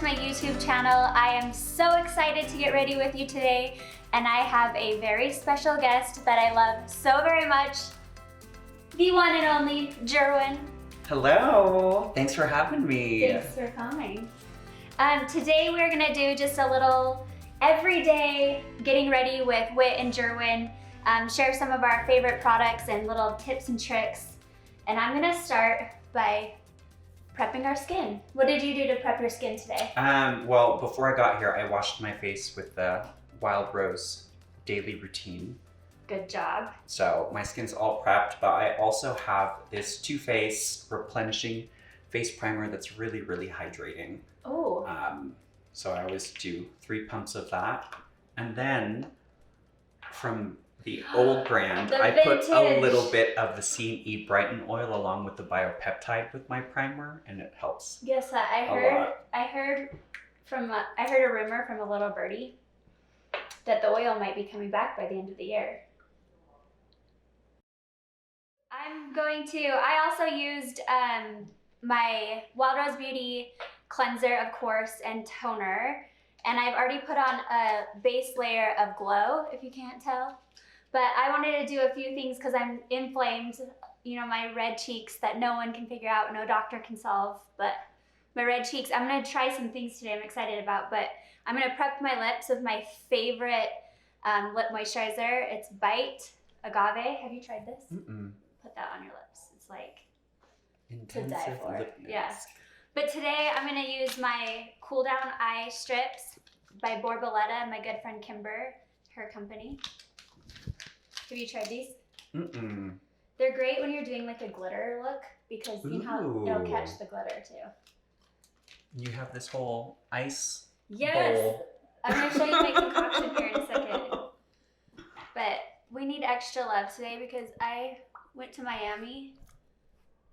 my YouTube channel. I am so excited to get ready with you today, and I have a very special guest that I love so very much, the one and only Jerwin. Hello, thanks for having me. Thanks for coming. Today we're gonna do just a little everyday getting ready with Whit and Jerwin, share some of our favorite products and little tips and tricks. And I'm gonna start by prepping our skin. What did you do to prep your skin today? Well, before I got here, I washed my face with the Wild Rose daily routine. Good job. So my skin's all prepped, but I also have this Too Faced replenishing face primer that's really, really hydrating. Oh. So I always do 3 pumps of that. And then from the old brand, I put a little bit of the C&E Brighten Oil along with the biopeptide with my primer, and it helps. Yes, I heard a rumor from a little birdie that the oil might be coming back by the end of the year. I also used my Wild Rose Beauty cleanser, of course, and toner. And I've already put on a base layer of glow, if you can't tell. But I wanted to do a few things because I'm inflamed. You know, my red cheeks that no one can figure out, no doctor can solve. But my red cheeks, I'm gonna try some things today I'm excited about. But I'm gonna prep my lips with my favorite lip moisturizer. It's Bite Agave. Have you tried this? Mm-mm. Put that on your lips. It's like Intensive to die for. lip mask. Yeah. But today I'm gonna use my Cool Down Eye Strips by Borboleta, my good friend Kimber, her company. Have you tried these? Mm-mm. They're great when you're doing like a glitter look because you know how it'll catch the glitter too. You have this whole ice Yes! bowl. I'm gonna show you my concoction here in a second. But we need extra love today because I went to Miami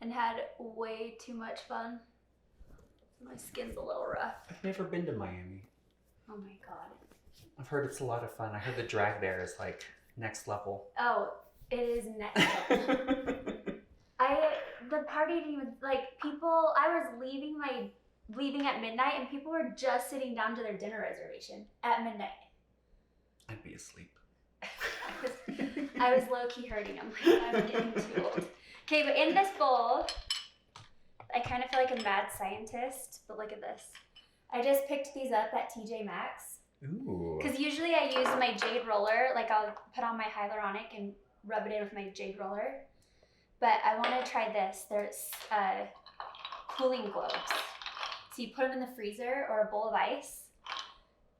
and had way too much fun. My skin's a little rough. I've never been to Miami. Oh my God. I've heard it's a lot of fun. I heard the drag there is like next level. Oh, it is next level. The party didn't even, like, people, I was leaving at midnight and people were just sitting down to their dinner reservation at midnight. I'd be asleep. I was low-key hurting. I'm like, I'm getting too old. Okay, but in this bowl, I kind of feel like a mad scientist, but look at this. I just picked these up at TJ Maxx. Ooh. Because usually I use my jade roller, like I'll put on my hyaluronic and rub it in with my jade roller. But I want to try this. There's cooling globes. So you put them in the freezer or a bowl of ice,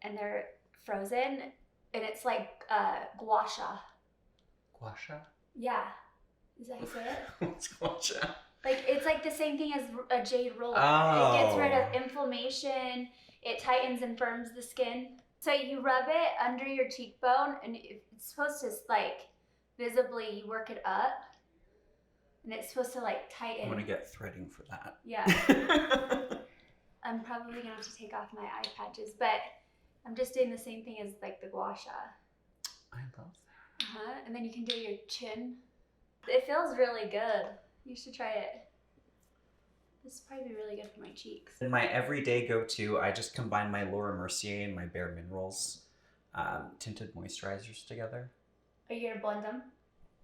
and they're frozen, and it's like gua sha. Gua sha? Yeah. Is that how you say it? What's gua sha? Like, it's like the same thing as a jade roller. Oh. It gets rid of inflammation. It tightens and firms the skin. So you rub it under your cheekbone, and it's supposed to, like, visibly you work it up. And it's supposed to, like, tighten. I'm gonna get threading for that. Yeah. I'm probably gonna have to take off my eye patches, but I'm just doing the same thing as, like, the gua sha. I love that. Uh-huh. And then you can do your chin. It feels really good. You should try it. This would probably be really good for my cheeks. In my everyday go-to, I just combine my Laura Mercier and my Bare Minerals tinted moisturizers together. Are you gonna blend them?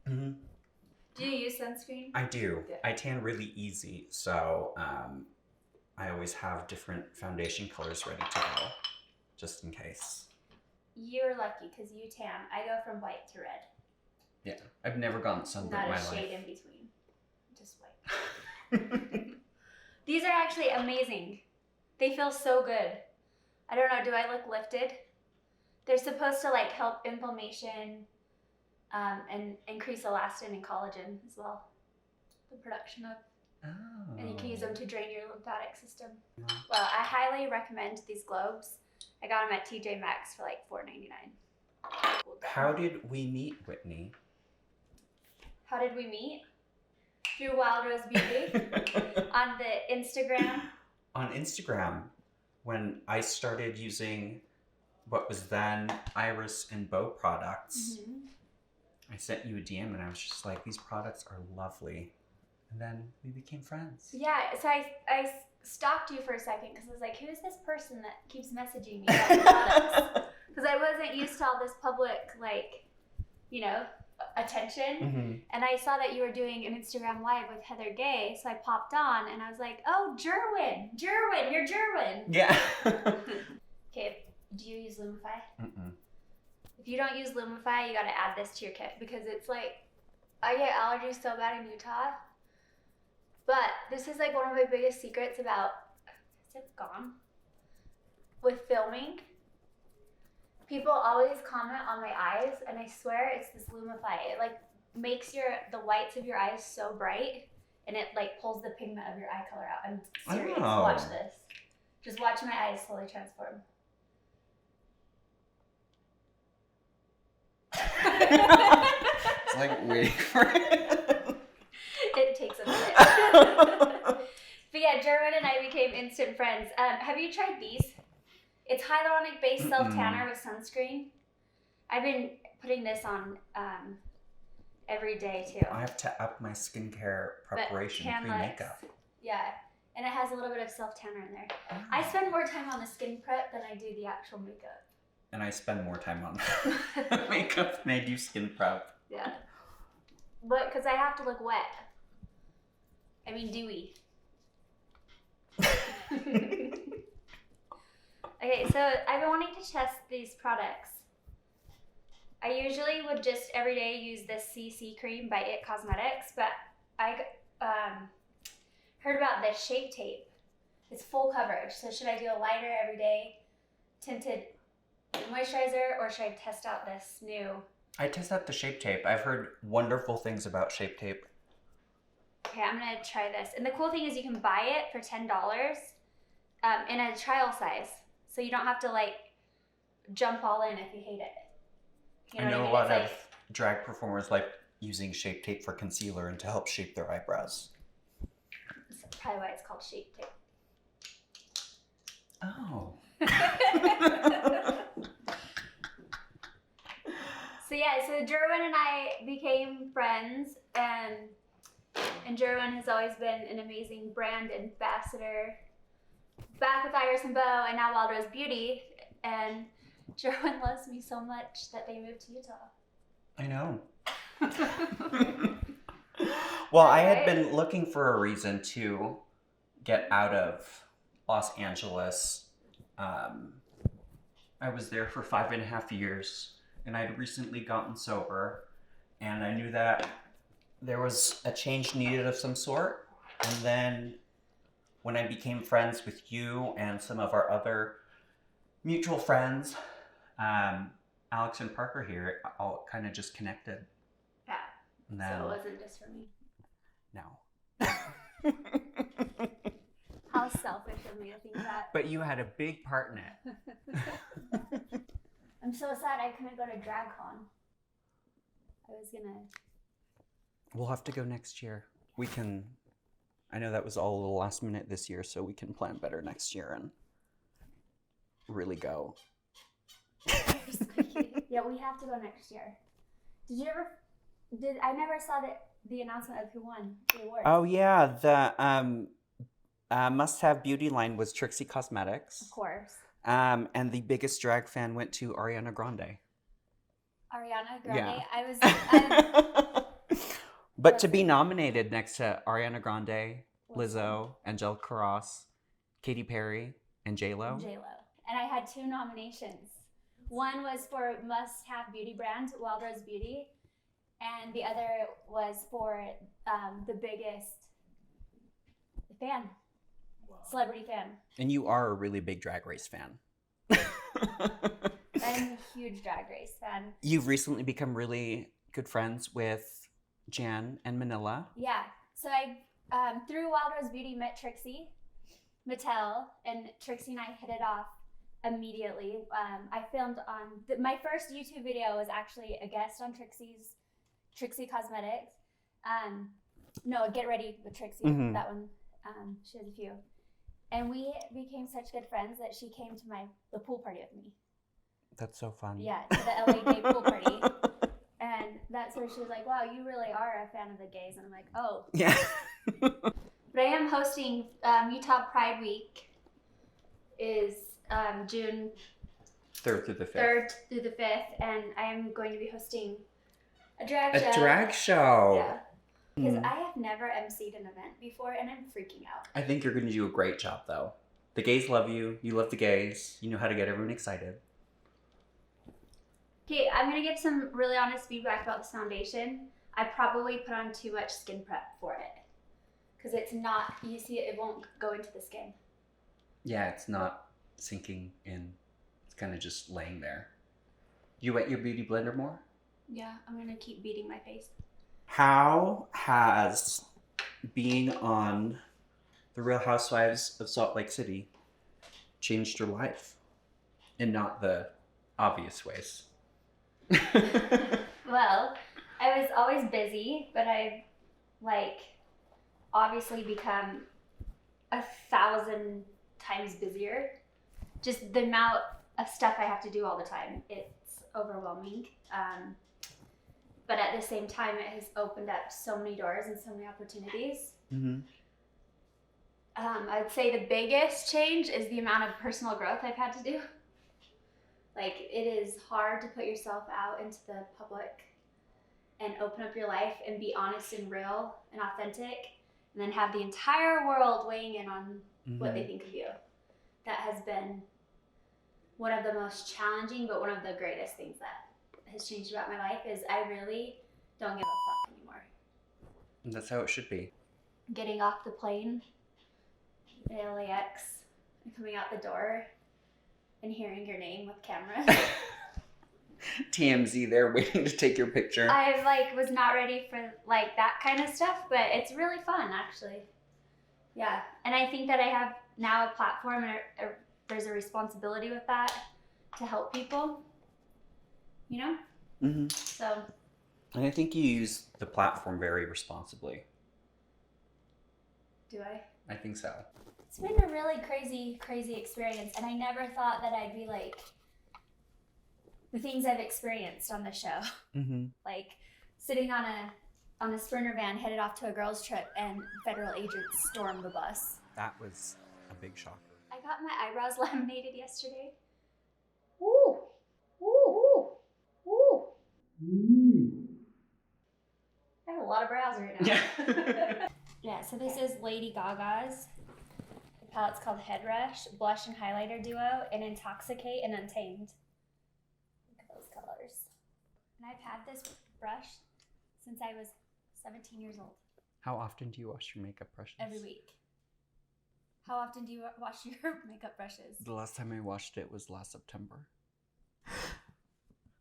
Mm-hmm. Do you use sunscreen? I do. Yeah. I tan really easy, so I always have different foundation colors ready to go, just in case. You're lucky because you tan. I go from white to red. Yeah, I've never gone sunburnt in my life. Not a shade in between. Just white. These are actually amazing. They feel so good. I don't know, do I look lifted? They're supposed to like help inflammation and increase elastin and collagen as well. The production of. Oh. And you can use them to drain your lymphatic system. Well, I highly recommend these globes. I got them at TJ Maxx for like $4.99. How did we meet, Whitney? How did we meet? Through Wild Rose Beauty on the Instagram. On Instagram, when I started using what was then Iris and Bow products, I sent you a DM and I was just like, these products are lovely. And then we became friends. Yeah, so I stalked you for a second because I was like, who is this person that keeps messaging me about the products? Because I wasn't used to all this public, like, you know, attention. Mm-hmm. And I saw that you were doing an Instagram Live with Heather Gay, so I popped on and I was like, oh, Jerwin, you're Jerwin. Yeah. Okay, do you use Lumify? Mm-mm. If you don't use Lumify, you gotta add this to your kit because it's like, I get allergies so bad in Utah. But this is like one of my biggest secrets about, is it gone? With filming. People always comment on my eyes, and I swear it's this Lumify. It like makes the whites of your eyes so bright, and it like pulls the pigment of your eye color out. I'm serious. Oh. Watch this. Just watch my eyes slowly transform. It's like waiting for it. It takes a minute. But yeah, Jerwin and I became instant friends. Have you tried these? It's hyaluronic based self tanner with sunscreen. I've been putting this on every day too. I have to up my skincare preparation pre-makeup. Yeah, and it has a little bit of self tanner in there. Oh. I spend more time on the skin prep than I do the actual makeup. And I spend more time on makeup than I do skin prep. Yeah, but because I have to look wet. I mean dewy. Okay, so I've been wanting to test these products. I usually would just every day use this CC cream by It Cosmetics, but I heard about this Shape Tape. It's full coverage, so should I do a lighter everyday tinted moisturizer, or should I test out this new? I test out the Shape Tape. I've heard wonderful things about Shape Tape. Okay, I'm gonna try this. And the cool thing is you can buy it for $10 in a trial size. So you don't have to like jump all in if you hate it. You know what I mean? A lot of drag performers like using Shape Tape for concealer and to help shape their eyebrows. That's probably why it's called Shape Tape. Oh. So yeah, so Jerwin and I became friends, and Jerwin has always been an amazing brand ambassador. Back with Iris and Beau, and now Wild Rose Beauty, and Jerwin loves me so much that they moved to Utah. I know. Well, I had been looking for a reason to get out of Los Angeles. I was there for 5.5 years, and I'd recently gotten sober, and I knew that there was a change needed of some sort. And then when I became friends with you and some of our other mutual friends, Alex and Parker here, all kind of just connected. Yeah. And then, so it wasn't just for me. No. How selfish of me to think that. But you had a big part in it. I'm so sad I couldn't go to DragCon. I was gonna. We'll have to go next year. We can. I know that was all a little last minute this year, so we can plan better next year and really go. Yeah, we have to go next year. I never saw the announcement of who won the award. Oh yeah, the must-have beauty line was Trixie Cosmetics. Of course. And the biggest drag fan went to Ariana Grande. Ariana Grande. Yeah. I was. But to be nominated next to Ariana Grande, Lizzo, Angelica Ross, Katy Perry, and J-Lo. And I had 2 nominations. One was for must-have beauty brand, Wild Rose Beauty, and the other was for the biggest fan, celebrity fan. And you are a really big Drag Race fan. I'm a huge Drag Race fan. You've recently become really good friends with Jan and Manila. Yeah. So I, through Wild Rose Beauty, met Trixie Mattel, and Trixie and I hit it off immediately. I filmed on my first YouTube video was actually a guest on Trixie Cosmetics. No, Get Ready with Trixie. Mm-hmm. That one. She has a few, and we became such good friends that she came to the pool party with me. That's so fun. Yeah, to the LA Day pool party, and And that's where she was like, wow, you really are a fan of the gays. And I'm like, oh. Yeah. But I am hosting Utah Pride Week is June 3rd through the 5th. 3rd through the 5th. And I am going to be hosting a drag show. A drag show. Yeah. Because I have never emceed an event before, and I'm freaking out. I think you're going to do a great job, though. The gays love you. You love the gays. You know how to get everyone excited. Okay, I'm going to give some really honest feedback about this foundation. I probably put on too much skin prep for it. Because it's not, you see it won't go into the skin. Yeah, it's not sinking in. It's kind of just laying there. You wet your beauty blender more? Yeah, I'm going to keep beating my face. How has being on The Real Housewives of Salt Lake City changed your life? In not the obvious ways. Well, I was always busy, but I've obviously become 1,000 times busier. Just the amount of stuff I have to do all the time, it's overwhelming. But at the same time, it has opened up so many doors and so many opportunities. Mm-hmm. I'd say the biggest change is the amount of personal growth I've had to do. It is hard to put yourself out into the public and open up your life and be honest and real and authentic, and then have the entire world weighing in on what they think of you. That has been one of the most challenging, but one of the greatest things that has changed about my life is I really don't give a fuck anymore. And that's how it should be. Getting off the plane at LAX and coming out the door and hearing your name with camera. TMZ there waiting to take your picture. I was not ready for that kind of stuff, but it's really fun actually. Yeah, and I think that I have now a platform and there's a responsibility with that to help people. You know? Mm-hmm. So. And I think you use the platform very responsibly. Do I? I think so. It's been a really crazy experience, and I never thought that I'd be the things I've experienced on the show. Mm-hmm. Sitting on a Sprinter van headed off to a girls' trip, and federal agents stormed the bus. That was a big shocker. I got my eyebrows laminated yesterday. Ooh. Ooh. Ooh. Ooh. I have a lot of brows right now. Yeah. Yeah, so this is Lady Gaga's. The palette's called Head Rush, Blush and Highlighter Duo, and Intoxicate and Untamed. Look at those colors. And I've had this brush since I was 17 years old. How often do you wash your makeup brushes? Every week. How often do you wash your makeup brushes? The last time I washed it was last September.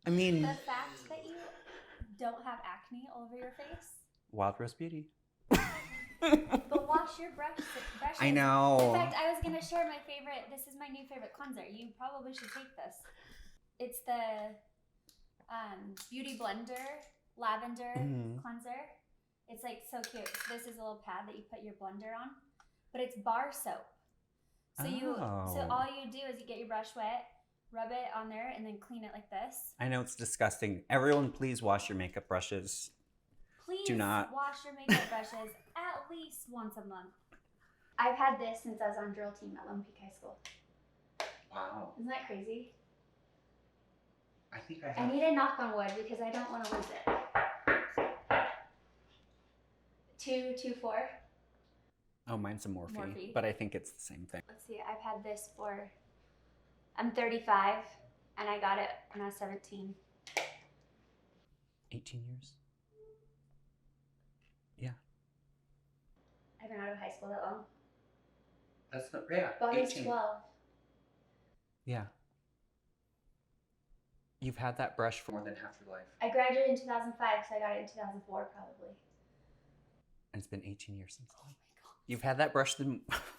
I mean... The fact that you don't have acne all over your face. Wild Rose Beauty. But wash your brushes. I know. In fact, I was going to share my favorite, this is my new favorite cleanser. You probably should take this. It's the Beauty Blender Lavender Cleanser. It's so cute. This is a little pad that you put your blender on, but it's bar soap. So all you do is you get your brush wet, rub it on there, and then clean it like this. I know it's disgusting. Everyone, please wash your makeup brushes. Please do not wash your makeup brushes at least once a month. I've had this since I was on drill team at Lone Peak High School. Wow. Isn't that crazy? I think I have. I need to knock on wood because I don't want to lose it. 224. Oh, mine's a Morphe, but I think it's the same thing. Let's see, I've had this I'm 35, and I got it when I was 17. 18 years? Yeah. I've been out of high school that long. That's not, yeah, Bonnie's 18. 12. Yeah. You've had that brush for more than half your life. I graduated in 2005, so I got it in 2004 probably. And it's been 18 years since then. Oh my God. You've had that brush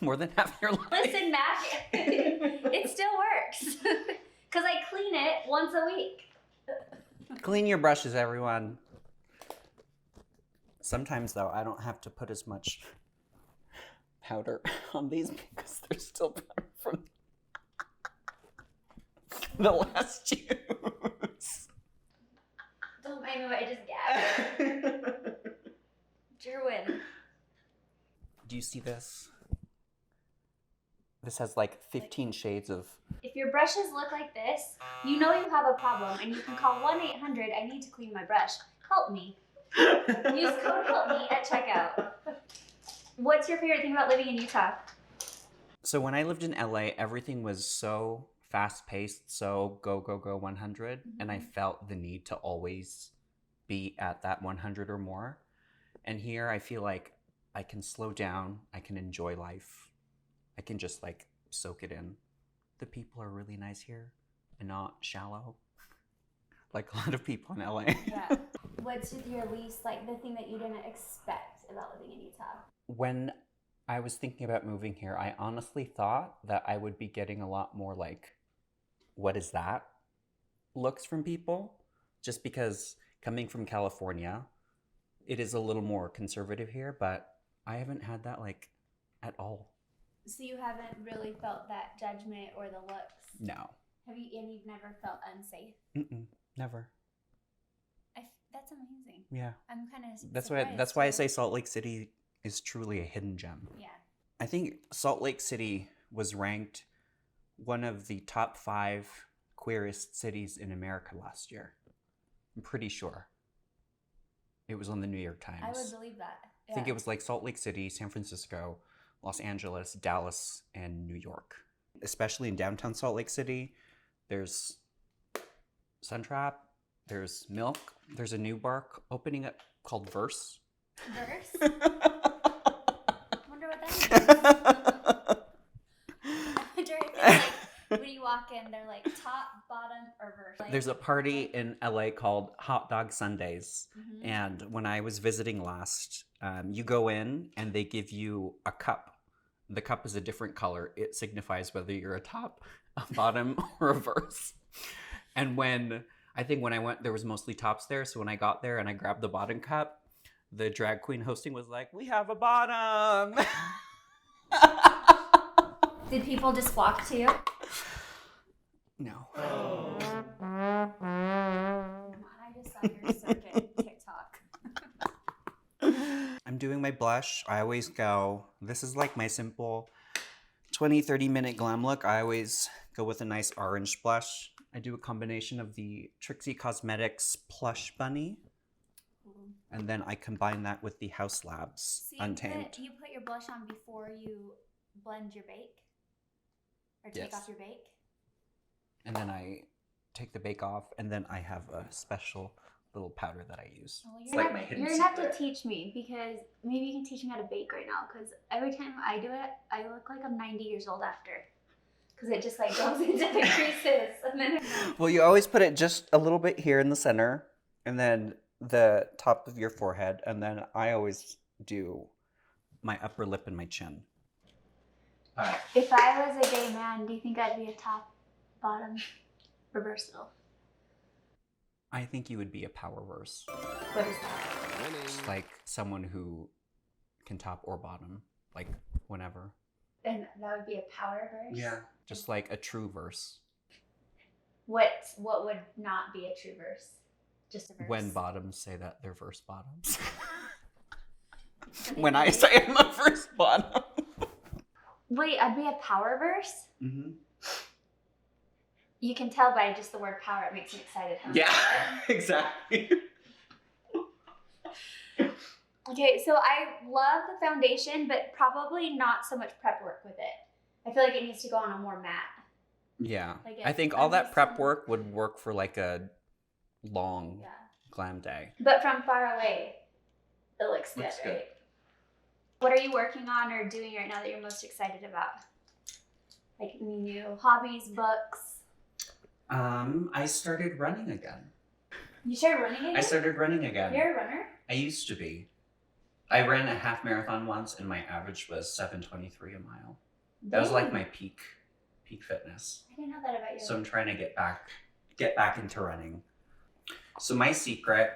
more than half your life. Listen, Mac, it still works. Because I clean it once a week. Clean your brushes, everyone. Sometimes, though, I don't have to put as much powder on these because they're still powder from the last use. Don't make me knew I just gagged. Jerwin. Do you see this? This has like 15 shades of... If your brushes look like this, you know you have a problem, and you can call 1-800, I need to clean my brush. Help me. Use code HELP ME at checkout. What's your favorite thing about living in Utah? So when I lived in LA, everything was so fast-paced, so go, go, go 100, and I felt the need to always be at that 100 or more. And here I feel like I can slow down, I can enjoy life, I can just like soak it in. The people are really nice here and not shallow, like a lot of people in LA. Yeah. What's your least, like the thing that you didn't expect about living in Utah? When I was thinking about moving here, I honestly thought that I would be getting a lot more like, what is that? Looks from people, just because coming from California, it is a little more conservative here, but I haven't had that like at all. So you haven't really felt that judgment or the looks? No. And you've never felt unsafe? Never. That's amazing. Yeah. I'm kind of That's why I say Salt Lake City is truly a hidden gem. Yeah. I think Salt Lake City was ranked one of the top 5 queerest cities in America last year. I'm pretty sure. It was on the New York Times. I would believe that. Yeah. I think it was like Salt Lake City, San Francisco, Los Angeles, Dallas, and New York. Especially in downtown Salt Lake City, there's Suntrap, there's Milk, there's a new bar opening up called Verse. Verse? Wonder what that means. I wonder if it's like when you walk in, they're like top, bottom, or verse. Like, There's a party in LA called Hot Dog Sundays. And when I was visiting last, you go in and they give you a cup. The cup is a different color. It signifies whether you're a top, a bottom, or a verse. And when I went, there was mostly tops there. So when I got there and I grabbed the bottom cup, the drag queen hosting was like, "We have a bottom." Did people just flock to you? No. Come on, I just saw your serpent TikTok. I'm doing my blush. I always go, this is like my simple 20-30 minute glam look. I always go with a nice orange blush. I do a combination of the Trixie Cosmetics Plush Bunny. And then I combine that with the House Labs Untamed. You put your blush on before you blend your bake? Or take off your bake? And then I take the bake off, and then I have a special little powder that I use. Well, It's like my hidden you're gonna have secret. to teach me, because maybe you can teach me how to bake right now, because every time I do it, I look like I'm 90 years old after. Because it just like goes into the creases. And then Well, you always put it just a little bit here in the center, and then the top of your forehead, and then I always do my upper lip and my chin. if I was a gay man, do you think I'd be a top, bottom, or versatile? I think you would be a power verse. What is that? Just like someone who can top or bottom, like whenever. And that would be a power verse? Just like a true verse. What would not be a true verse? Just a verse. When bottoms say that they're verse bottoms. When I say I'm a verse bottom. Wait, I'd be a power verse? Mm-hmm. You can tell by just the word power, it makes me excited. Huh? Yeah, exactly. Okay, so I love the foundation, but probably not so much prep work with it. I feel like it needs to go on a more matte. Yeah. Like I think all that prep work would work for like a long glam day. But from far away, it looks good, Looks good. right? What are you working on or doing right now that you're most excited about? Like any new hobbies, books? I started running again. You started running again? I started running again. You're a runner? I used to be. I ran a half marathon once and my average was 7:23 a mile. That was like my peak fitness. I didn't know that about you. So I'm trying to get back into running. So my secret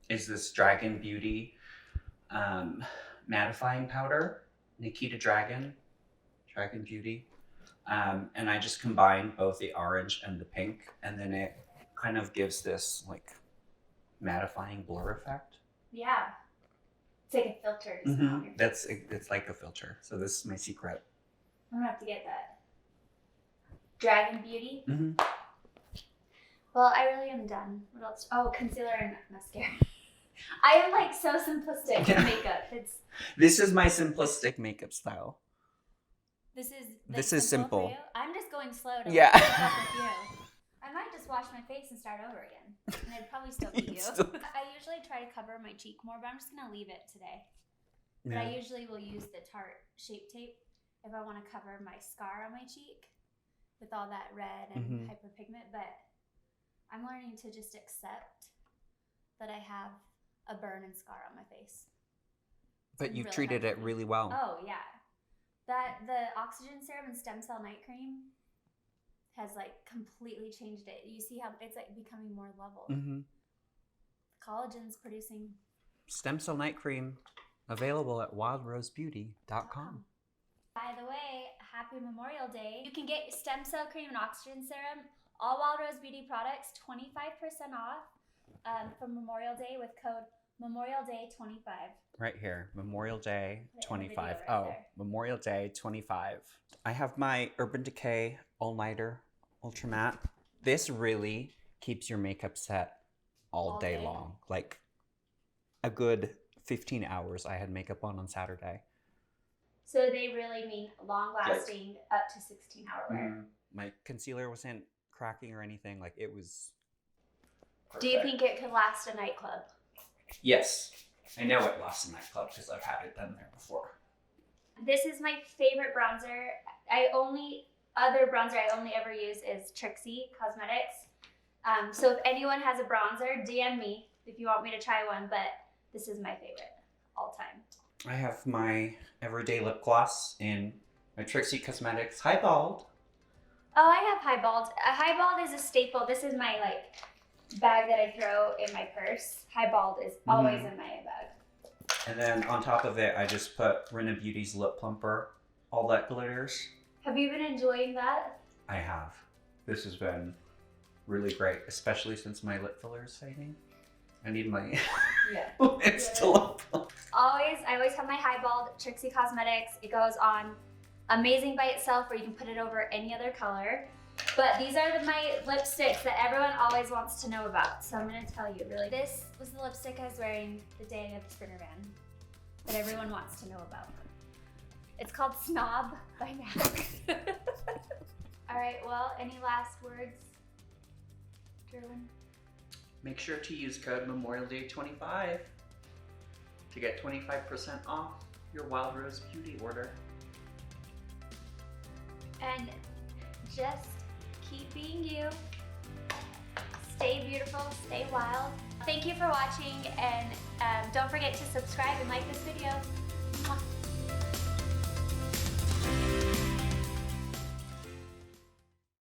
is this Dragon Beauty mattifying powder, Nikita Dragon Beauty. And I just combine both the orange and the pink, and then it kind of gives this like mattifying blur effect. Yeah. It's like a filter. It's like a filter. So this is my secret. I'm gonna have to get that. Dragon Beauty. Well, I really am done. What else? Oh, concealer and mascara. I am like so simplistic with makeup. This is my simplistic makeup style. This is simple. For you? I'm just going slow to yeah. keep up with you. I might just wash my face and start over again, and it'd probably still be you. I usually try to cover my cheek more, but I'm just gonna leave it today. But I usually will use the Tarte Shape Tape if I want to cover my scar on my cheek with all that red and hyperpigment. But I'm learning to just accept that I have a burn and scar on my face. But you've treated it really well. Oh yeah. The oxygen serum and stem cell night cream has like completely changed it. You see how it's like becoming more level. Collagen's producing. Stem cell night cream available at wildrosebeauty.com. By the way, happy Memorial Day. You can get stem cell cream and oxygen serum, all Wild Rose Beauty products, 25% off for Memorial Day with code MemorialDay25. Right here, Memorial Day 25. Right Memorial Day 25. I have my Urban Decay All Nighter Ultra Matte. This really keeps your makeup set all day long. Like a good 15 hours I had makeup on Saturday. So they really mean long lasting, up to 16-hour wear. My concealer wasn't cracking or anything. Like it was perfect. Do you think it could last a nightclub? Yes. I know it lasts a nightclub because I've had it done there before. This is my favorite bronzer. Other bronzer I only ever use is Trixie Cosmetics. So if anyone has a bronzer, DM me if you want me to try one, but this is my favorite all time. I have my everyday lip gloss in my Trixie Cosmetics Highballed. Oh, I have Highballed. Highballed is a staple. This is my bag that I throw in my purse. Highballed is always in my bag. And then on top of it, I just put Rinna Beauty's Lip Plumper. All that glitters. Have you been enjoying that? I have. This has been really great, especially since my lip filler is fading. I need my lips to look. I always have my Highballed Trixie Cosmetics. It goes on amazing by itself, or you can put it over any other color. But these are my lipsticks that everyone always wants to know about. So I'm going to tell you, really. This was the lipstick I was wearing the day of the Sprinter Van that everyone wants to know about. It's called Snob by MAC. All right, well, any last words, Jerwin? Make sure to use code MemorialDay25 to get 25% off your Wild Rose Beauty order. And just keep being you. Stay beautiful, stay wild. Thank you for watching, and don't forget to subscribe and like this video.